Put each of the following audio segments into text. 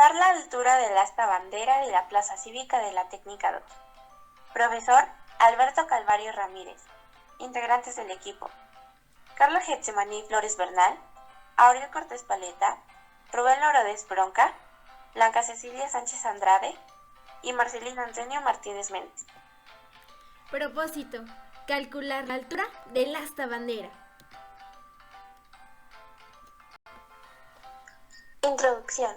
Calcular la altura del asta bandera de la Plaza Cívica de la Técnica 2. Profesor Alberto Calvario Ramírez. Integrantes del equipo: Carlos Getsemaní Flores Bernal, Aurel Cortés Paleta, Rubén Lourdes Bronca, Blanca Cecilia Sánchez Andrade y Marcelino Antonio Martínez Méndez. Propósito: calcular la altura del asta bandera. Introducción.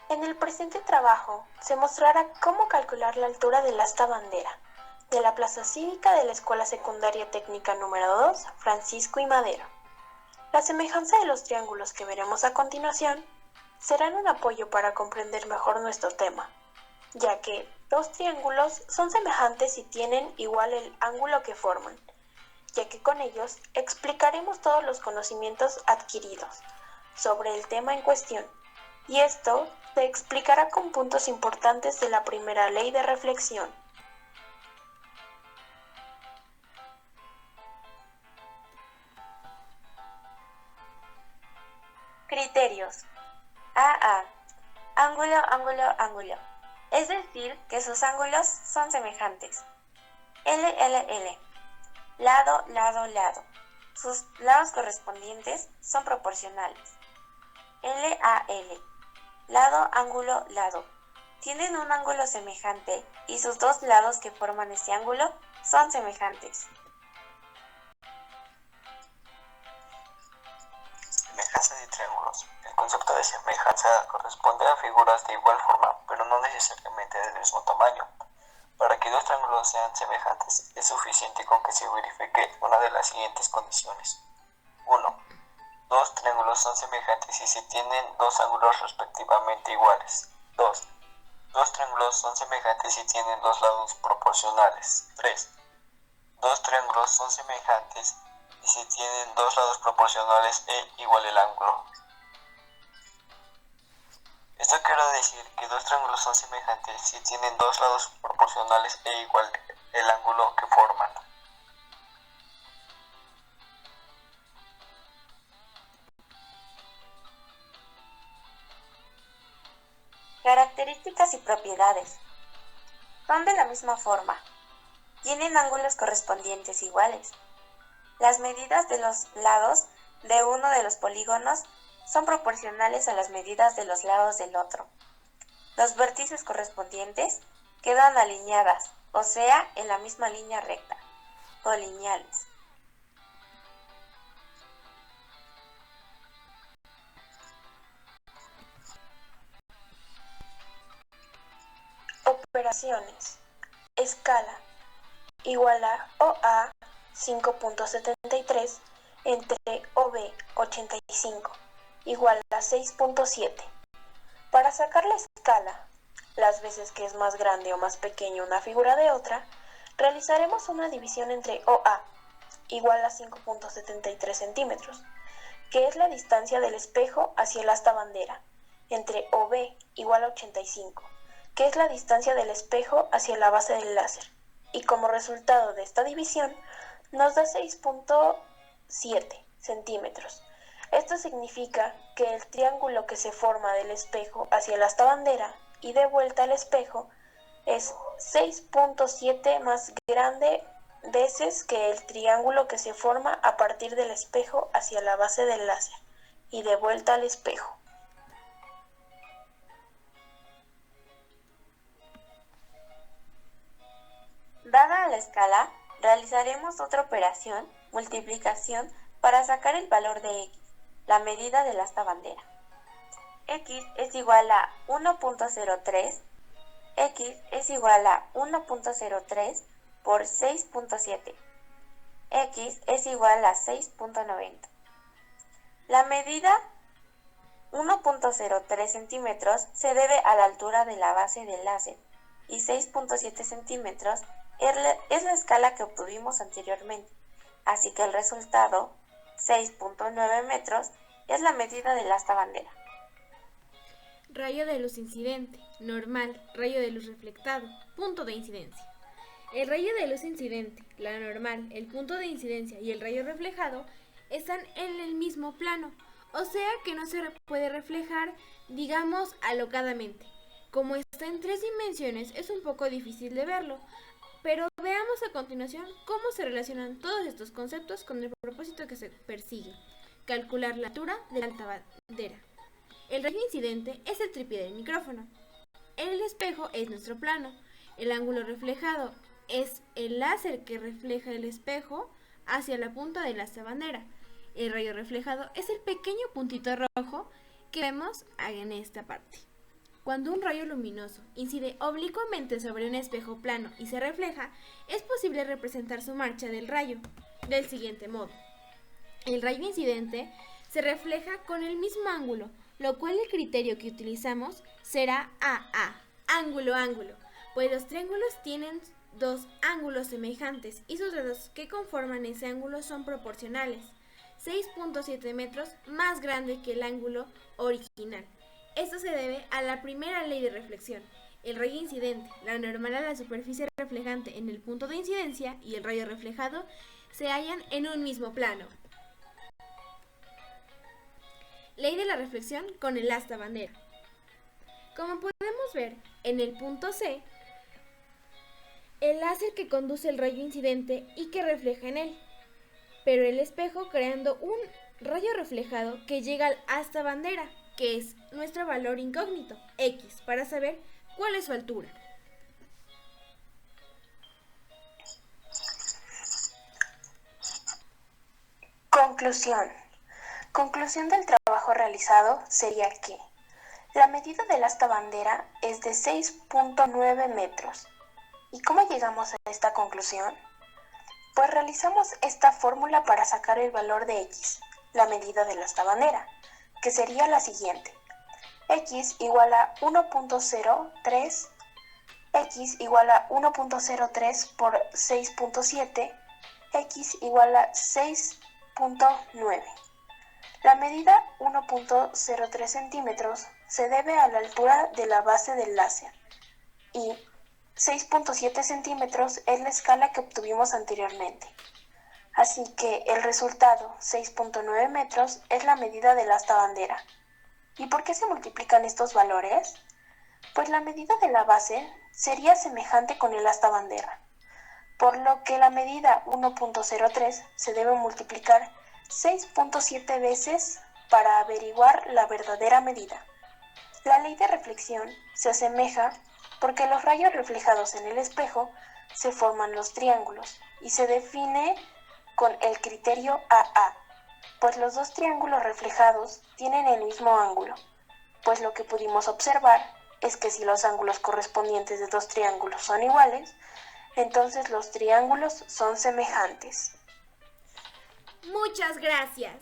En el presente trabajo se mostrará cómo calcular la altura del asta bandera de la Plaza Cívica de la Escuela Secundaria Técnica número 2, Francisco I. Madero. La semejanza de los triángulos que veremos a continuación serán un apoyo para comprender mejor nuestro tema, ya que dos triángulos son semejantes y tienen igual el ángulo que forman, ya que con ellos explicaremos todos los conocimientos adquiridos sobre el tema en cuestión, y esto se explicará con puntos importantes de la primera ley de reflexión. Criterios. AA. Ángulo, ángulo, ángulo. Es decir, que sus ángulos son semejantes. LLL. Lado, lado, lado. Sus lados correspondientes son proporcionales. LAL. Lado, ángulo, lado. Tienen un ángulo semejante y sus dos lados que forman este ángulo son semejantes. Semejanza de triángulos. El concepto de semejanza corresponde a figuras de igual forma, pero no necesariamente del mismo tamaño. Para que dos triángulos sean semejantes, es suficiente con que se verifique una de las siguientes condiciones. 1. Dos triángulos son semejantes si se tienen dos ángulos respectivamente iguales. 2. Dos triángulos son semejantes si tienen dos lados proporcionales. 3. Dos triángulos son semejantes y si tienen dos lados proporcionales e igual el ángulo. Esto quiere decir que dos triángulos son semejantes si tienen dos lados proporcionales e igual el ángulo que forman. Características y propiedades. Son de la misma forma. Tienen ángulos correspondientes iguales. Las medidas de los lados de uno de los polígonos son proporcionales a las medidas de los lados del otro. Los vértices correspondientes quedan alineadas, o sea, en la misma línea recta, colineales. Operaciones. Escala. Igual a OA 5.73 entre OB 85 igual a 6.7. Para sacar la escala, las veces que es más grande o más pequeña una figura de otra, realizaremos una división entre OA igual a 5.73 centímetros, que es la distancia del espejo hacia el asta bandera, entre OB igual a 85, que es la distancia del espejo hacia la base del láser, y como resultado de esta división nos da 6.7 centímetros. Esto significa que el triángulo que se forma del espejo hacia el asta bandera y de vuelta al espejo es 6.7 más grande veces que el triángulo que se forma a partir del espejo hacia la base del láser y de vuelta al espejo. Dada la escala, realizaremos otra operación, multiplicación, para sacar el valor de x, la medida del asta bandera. X es igual a 1.03, x es igual a 1.03 por 6.7, x es igual a 6.90. La medida 1.03 centímetros se debe a la altura de la base del láser y 6.7 centímetros es la escala que obtuvimos anteriormente, así que el resultado, 6.9 metros, es la medida del asta bandera. Rayo de luz incidente, normal, rayo de luz reflectado, punto de incidencia. El rayo de luz incidente, la normal, el punto de incidencia y el rayo reflejado están en el mismo plano, o sea que no se puede reflejar, digamos, alocadamente. Como está en 3 dimensiones, es un poco difícil de verlo, pero veamos a continuación cómo se relacionan todos estos conceptos con el propósito que se persigue: calcular la altura de la alta bandera. El rayo incidente es el trípode del micrófono. El espejo es nuestro plano. El ángulo reflejado es el láser que refleja el espejo hacia la punta de la alta bandera. El rayo reflejado es el pequeño puntito rojo que vemos en esta parte. Cuando un rayo luminoso incide oblicuamente sobre un espejo plano y se refleja, es posible representar su marcha del rayo del siguiente modo. El rayo incidente se refleja con el mismo ángulo, lo cual el criterio que utilizamos será AA, ángulo-ángulo, pues los triángulos tienen 2 ángulos semejantes y sus lados que conforman ese ángulo son proporcionales. 6.7 metros más grande que el ángulo original. Esto se debe a la primera ley de reflexión. El rayo incidente, la normal a la superficie reflejante en el punto de incidencia, y el rayo reflejado se hallan en un mismo plano. Ley de la reflexión con el asta bandera. Como podemos ver en el punto C, el láser que conduce el rayo incidente y que refleja en él, pero el espejo creando un rayo reflejado que llega al asta bandera, que es nuestro valor incógnito, X, para saber cuál es su altura. Conclusión. Conclusión del trabajo realizado sería que la medida del asta bandera es de 6.9 metros. ¿Y cómo llegamos a esta conclusión? Pues realizamos esta fórmula para sacar el valor de X, la medida del asta bandera, que sería la siguiente: X igual a 1.03, X igual a 1.03 por 6.7, X igual a 6.9. La medida 1.03 centímetros se debe a la altura de la base del láser y 6.7 centímetros es la escala que obtuvimos anteriormente. Así que el resultado, 6.9 metros, es la medida del asta bandera. ¿Y por qué se multiplican estos valores? Pues la medida de la base sería semejante con el asta bandera, por lo que la medida 1.03 se debe multiplicar 6.7 veces para averiguar la verdadera medida. La ley de reflexión se asemeja porque los rayos reflejados en el espejo se forman los triángulos y se define con el criterio AA, pues los 2 triángulos reflejados tienen el mismo ángulo, pues lo que pudimos observar es que si los ángulos correspondientes de 2 triángulos son iguales, entonces los triángulos son semejantes. Muchas gracias.